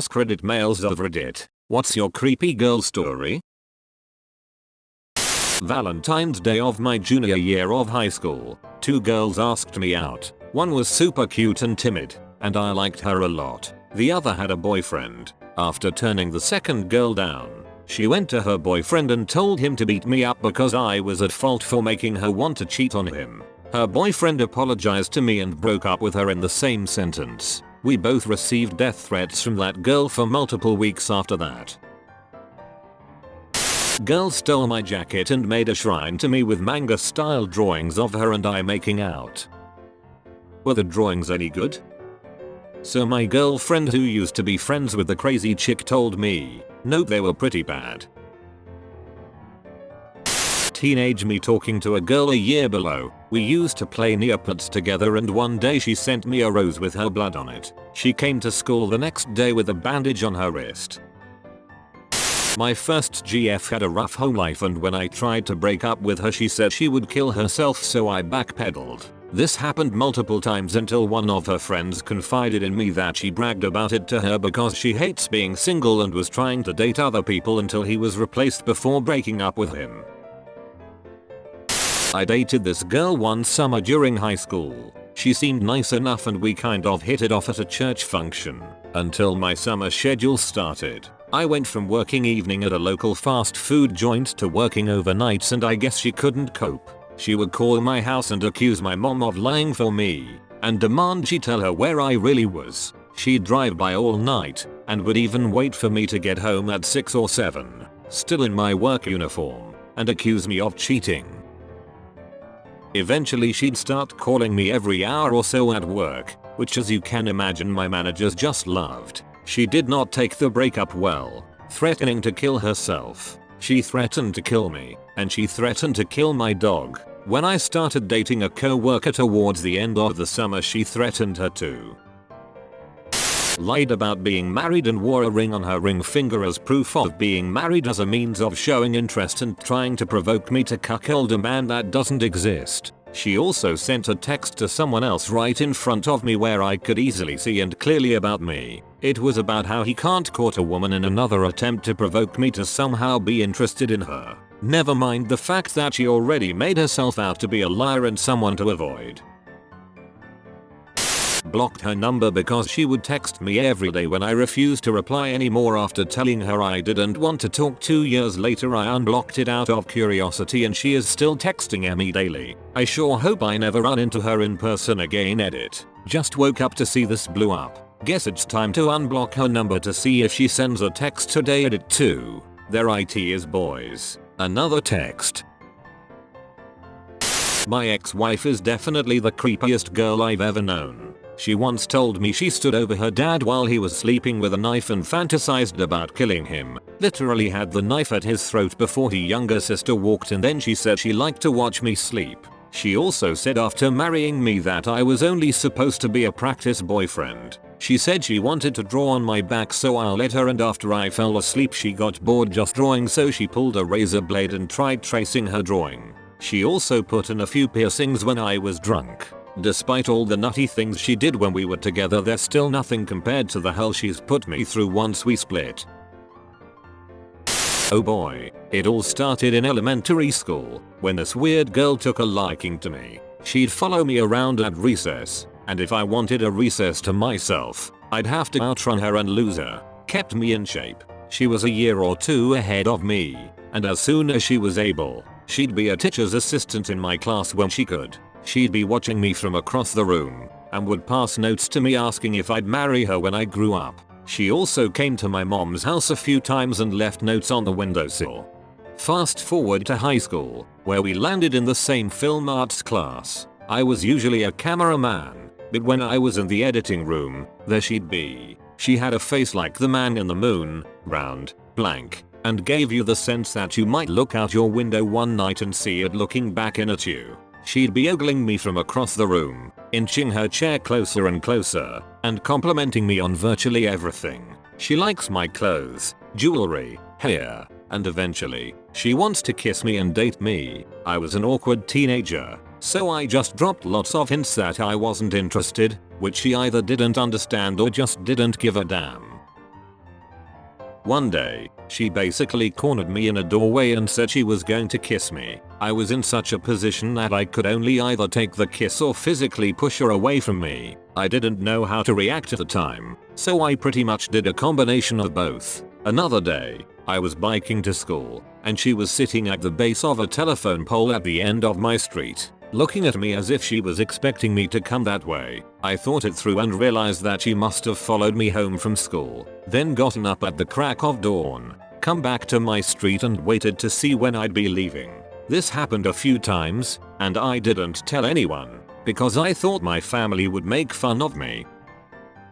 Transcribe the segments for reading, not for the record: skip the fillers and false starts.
AskReddit males of Reddit. What's your creepy girl story? Valentine's Day of my junior year of high school, 2 girls asked me out. One was super cute and timid, and I liked her a lot. The other had a boyfriend. After turning the second girl down, she went to her boyfriend and told him to beat me up because I was at fault for making her want to cheat on him. Her boyfriend apologized to me and broke up with her in the same sentence. We both received death threats from that girl for multiple weeks after that. Girl stole my jacket and made a shrine to me with manga style drawings of her and I making out. Were the drawings any good? So my girlfriend who used to be friends with the crazy chick told me, nope, they were pretty bad. Teenage me talking to a girl a year below. We used to play Neopets together and one day she sent me a rose with her blood on it. She came to school the next day with a bandage on her wrist. My first GF had a rough home life and when I tried to break up with her she said she would kill herself, so I backpedaled. This happened multiple times until one of her friends confided in me that she bragged about it to her because she hates being single and was trying to date other people until he was replaced before breaking up with him. I dated this girl one summer during high school. She seemed nice enough and we kind of hit it off at a church function. Until my summer schedule started. I went from working evening at a local fast food joint to working overnights and I guess she couldn't cope. She would call my house and accuse my mom of lying for me and demand she tell her where I really was. She'd drive by all night and would even wait for me to get home at 6 or 7, still in my work uniform, and accuse me of cheating. Eventually she'd start calling me every hour or so at work, which as you can imagine my managers just loved. She did not take the breakup well, threatening to kill herself. She threatened to kill me, and she threatened to kill my dog. When I started dating a co-worker towards the end of the summer she threatened her too. Lied about being married and wore a ring on her ring finger as proof of being married as a means of showing interest and trying to provoke me to cuckold a man that doesn't exist. She also sent a text to someone else right in front of me where I could easily see and clearly about me. It was about how he can't court a woman in another attempt to provoke me to somehow be interested in her. Never mind the fact that she already made herself out to be a liar and someone to avoid. Blocked her number because she would text me every day when I refused to reply anymore after telling her I didn't want to talk. 2 years later I unblocked it out of curiosity and she is still texting me daily. I sure hope I never run into her in person again. Edit. Just woke up to see this blew up. Guess it's time to unblock her number to see if she sends a text today. Edit 2. Their IT is boys. Another text. My ex-wife is definitely the creepiest girl I've ever known. She once told me she stood over her dad while he was sleeping with a knife and fantasized about killing him. Literally had the knife at his throat before her younger sister walked in. Then she said she liked to watch me sleep. She also said after marrying me that I was only supposed to be a practice boyfriend. She said she wanted to draw on my back so I'll let her, and after I fell asleep she got bored just drawing, so she pulled a razor blade and tried tracing her drawing. She also put in a few piercings when I was drunk. Despite all the nutty things she did when we were together, there's still nothing compared to the hell she's put me through once we split. Oh boy, it all started in elementary school when this weird girl took a liking to me. She'd follow me around at recess, and if I wanted a recess to myself, I'd have to outrun her and lose her. Kept me in shape. She was a year or 2 ahead of me, and as soon as she was able, she'd be a teacher's assistant in my class when she could. She'd be watching me from across the room and would pass notes to me asking if I'd marry her when I grew up. She also came to my mom's house a few times and left notes on the windowsill. Fast forward to high school, where we landed in the same film arts class. I was usually a cameraman, but when I was in the editing room, there she'd be. She had a face like the man in the moon, round, blank, and gave you the sense that you might look out your window one night and see it looking back in at you. She'd be ogling me from across the room, inching her chair closer and closer, and complimenting me on virtually everything. She likes my clothes, jewelry, hair, and eventually, she wants to kiss me and date me. I was an awkward teenager, so I just dropped lots of hints that I wasn't interested, which she either didn't understand or just didn't give a damn. One day, she basically cornered me in a doorway and said she was going to kiss me. I was in such a position that I could only either take the kiss or physically push her away from me. I didn't know how to react at the time, so I pretty much did a combination of both. Another day, I was biking to school, and she was sitting at the base of a telephone pole at the end of my street, looking at me as if she was expecting me to come that way. I thought it through and realized that she must have followed me home from school, then gotten up at the crack of dawn, come back to my street and waited to see when I'd be leaving. This happened a few times, and I didn't tell anyone, because I thought my family would make fun of me.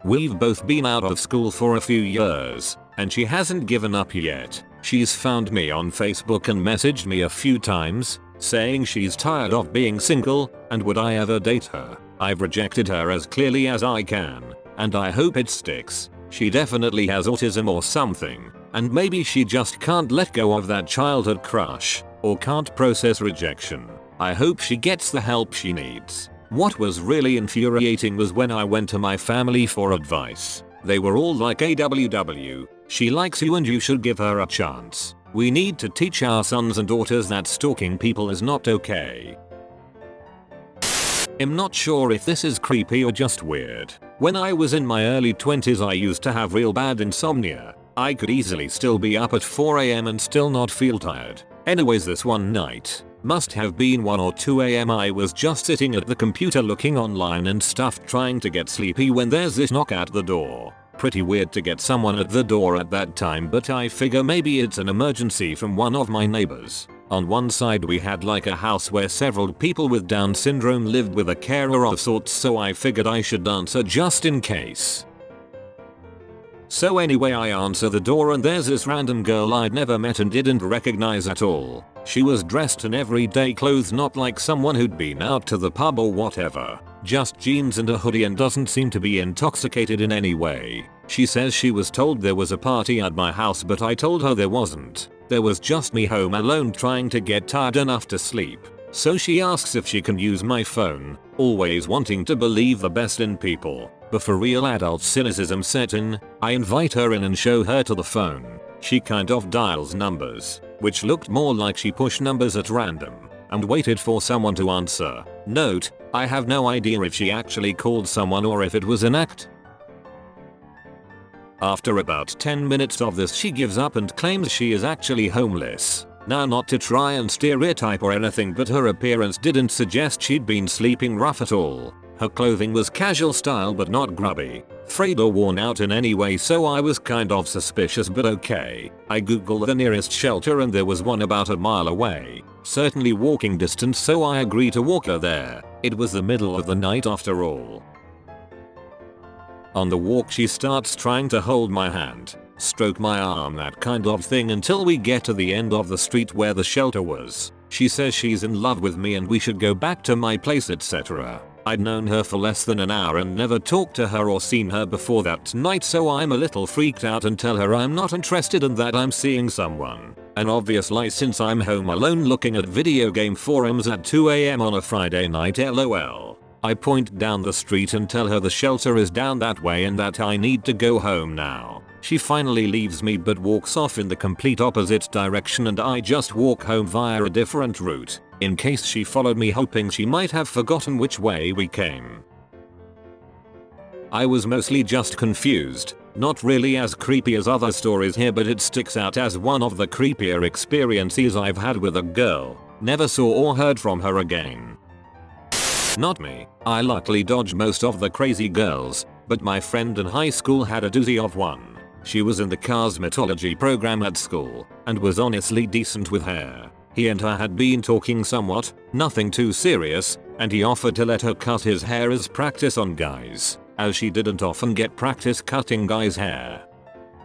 We've both been out of school for a few years, and she hasn't given up yet. She's found me on Facebook and messaged me a few times, saying she's tired of being single, and would I ever date her. I've rejected her as clearly as I can, and I hope it sticks. She definitely has autism or something, and maybe she just can't let go of that childhood crush, or can't process rejection. I hope she gets the help she needs. What was really infuriating was when I went to my family for advice. They were all like, AWW, she likes you and you should give her a chance. We need to teach our sons and daughters that stalking people is not okay. I'm not sure if this is creepy or just weird. When I was in my early 20s I used to have real bad insomnia. I could easily still be up at 4 AM and still not feel tired. Anyways, this one night, must have been 1 or 2 AM, I was just sitting at the computer looking online and stuff trying to get sleepy when there's this knock at the door. Pretty weird to get someone at the door at that time, but I figure maybe it's an emergency from one of my neighbors. On one side we had like a house where several people with Down syndrome lived with a carer of sorts, so I figured I should answer just in case. So anyway, I answer the door and there's this random girl I'd never met and didn't recognize at all. She was dressed in everyday clothes, not like someone who'd been out to the pub or whatever. Just jeans and a hoodie, and doesn't seem to be intoxicated in any way. She says she was told there was a party at my house, but I told her there wasn't. There was just me home alone trying to get tired enough to sleep. So she asks if she can use my phone, always wanting to believe the best in people. Before real adult cynicism set in, I invite her in and show her to the phone. She kind of dials numbers, which looked more like she pushed numbers at random, and waited for someone to answer. Note, I have no idea if she actually called someone or if it was an act. After about 10 minutes of this she gives up and claims she is actually homeless. Now, not to try and stereotype or anything, but her appearance didn't suggest she'd been sleeping rough at all. Her clothing was casual style but not grubby, frayed or worn out in any way, so I was kind of suspicious, but okay. I googled the nearest shelter and there was one about a mile away. Certainly walking distance, so I agreed to walk her there. It was the middle of the night after all. On the walk she starts trying to hold my hand, stroke my arm, that kind of thing, until we get to the end of the street where the shelter was. She says she's in love with me and we should go back to my place, etc. I'd known her for less than an hour and never talked to her or seen her before that night, so I'm a little freaked out and tell her I'm not interested and that I'm seeing someone. An obvious lie since I'm home alone looking at video game forums at 2 AM on a Friday night, lol. I point down the street and tell her the shelter is down that way and that I need to go home now. She finally leaves me but walks off in the complete opposite direction, and I just walk home via a different route, in case she followed me, hoping she might have forgotten which way we came. I was mostly just confused, not really as creepy as other stories here, but it sticks out as one of the creepier experiences I've had with a girl. Never saw or heard from her again. Not me. I luckily dodged most of the crazy girls, but my friend in high school had a doozy of one. She was in the cosmetology program at school, and was honestly decent with hair. He and her had been talking somewhat, nothing too serious, and he offered to let her cut his hair as practice on guys, as she didn't often get practice cutting guys' hair.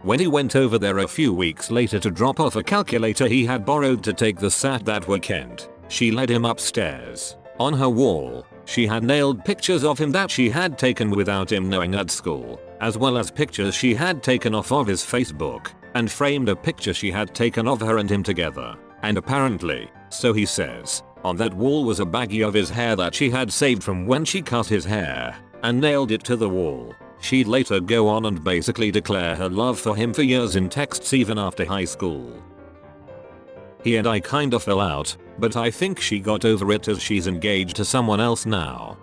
When he went over there a few weeks later to drop off a calculator he had borrowed to take the SAT that weekend, she led him upstairs. On her wall, she had nailed pictures of him that she had taken without him knowing at school, as well as pictures she had taken off of his Facebook, and framed a picture she had taken of her and him together. And apparently, so he says, on that wall was a baggie of his hair that she had saved from when she cut his hair, and nailed it to the wall. She'd later go on and basically declare her love for him for years in texts even after high school. He and I kinda fell out, but I think she got over it as she's engaged to someone else now.